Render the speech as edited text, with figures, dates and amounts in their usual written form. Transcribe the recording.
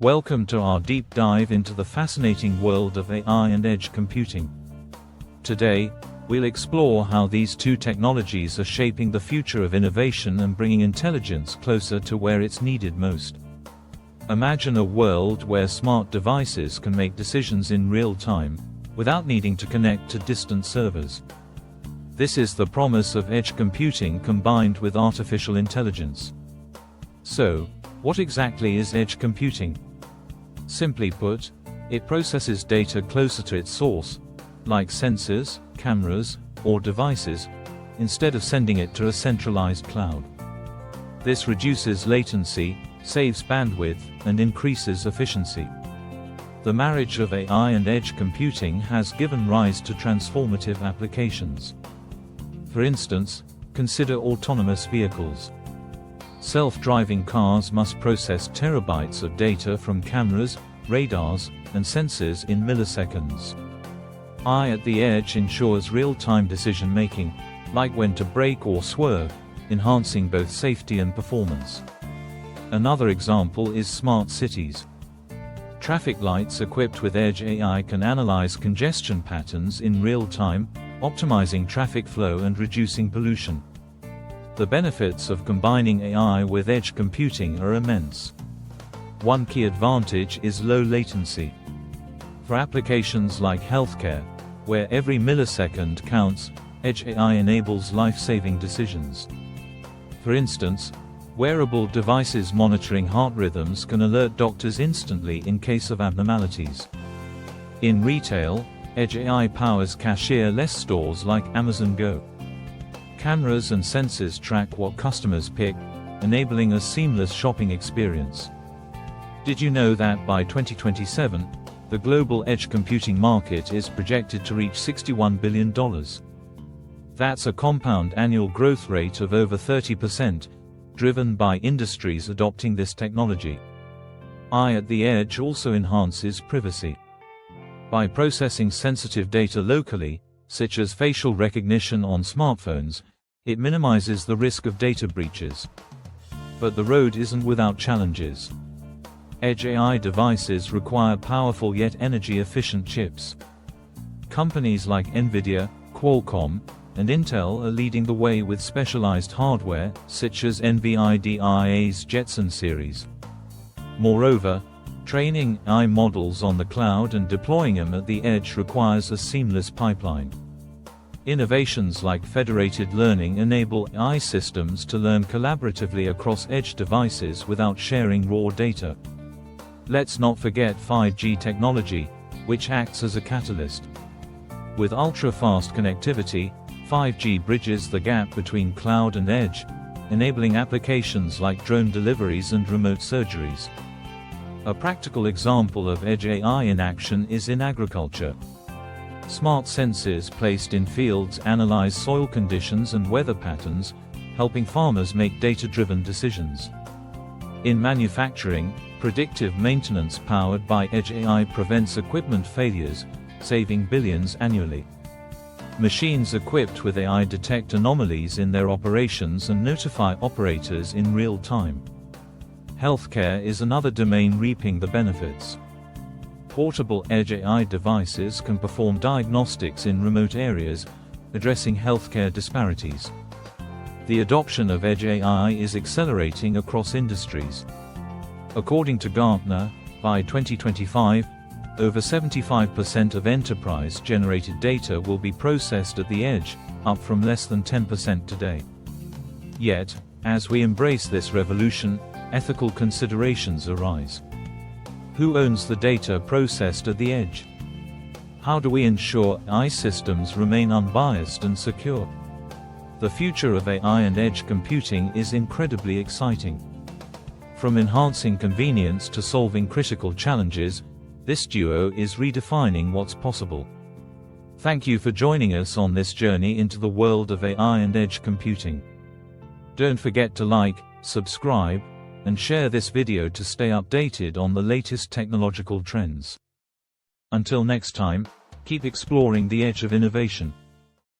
Welcome to our deep dive into the fascinating world of AI and edge computing. Today, we'll explore how these two technologies are shaping the future of innovation and bringing intelligence closer to where it's needed most. Imagine a world where smart devices can make decisions in real time, without needing to connect to distant servers. This is the promise of edge computing combined with artificial intelligence. So, what exactly is edge computing? Simply put, it processes data closer to its source, like sensors, cameras, or devices, instead of sending it to a centralized cloud. This reduces latency, saves bandwidth, and increases efficiency. The marriage of AI and edge computing has given rise to transformative applications. For instance, consider autonomous vehicles. Self-driving cars must process terabytes of data from cameras, radars, and sensors in milliseconds. AI at the edge ensures real-time decision-making, like when to brake or swerve, enhancing both safety and performance. Another example is smart cities. Traffic lights equipped with edge AI can analyze congestion patterns in real time, optimizing traffic flow and reducing pollution. The benefits of combining AI with edge computing are immense. One key advantage is low latency. For applications like healthcare, where every millisecond counts, edge AI enables life-saving decisions. For instance, wearable devices monitoring heart rhythms can alert doctors instantly in case of abnormalities. In retail, edge AI powers cashier-less stores like Amazon Go. Cameras and sensors track what customers pick, enabling a seamless shopping experience. Did you know that by 2027, the global edge computing market is projected to reach $61 billion? That's a compound annual growth rate of over 30%, driven by industries adopting this technology. AI at the edge also enhances privacy. By processing sensitive data locally, such as facial recognition on smartphones, it minimizes the risk of data breaches. But the road isn't without challenges. Edge AI devices require powerful yet energy-efficient chips. Companies like NVIDIA, Qualcomm, and Intel are leading the way with specialized hardware, such as NVIDIA's Jetson series. Moreover, training AI models on the cloud and deploying them at the edge requires a seamless pipeline. Innovations like federated learning enable AI systems to learn collaboratively across edge devices without sharing raw data. Let's not forget 5G technology, which acts as a catalyst. With ultra-fast connectivity, 5G bridges the gap between cloud and edge, enabling applications like drone deliveries and remote surgeries. A practical example of edge AI in action is in agriculture. Smart sensors placed in fields analyze soil conditions and weather patterns, helping farmers make data-driven decisions. In manufacturing, predictive maintenance powered by edge AI prevents equipment failures, saving billions annually. Machines equipped with AI detect anomalies in their operations and notify operators in real time. Healthcare is another domain reaping the benefits. Portable edge AI devices can perform diagnostics in remote areas, addressing healthcare disparities. The adoption of edge AI is accelerating across industries. According to Gartner, by 2025, over 75% of enterprise-generated data will be processed at the edge, up from less than 10% today. Yet, as we embrace this revolution, ethical considerations arise. Who owns the data processed at the edge? How do we ensure AI systems remain unbiased and secure? The future of AI and edge computing is incredibly exciting. From enhancing convenience to solving critical challenges, this duo is redefining what's possible. Thank you for joining us on this journey into the world of AI and edge computing. Don't forget to like, subscribe, and share this video to stay updated on the latest technological trends. Until next time, keep exploring the edge of innovation.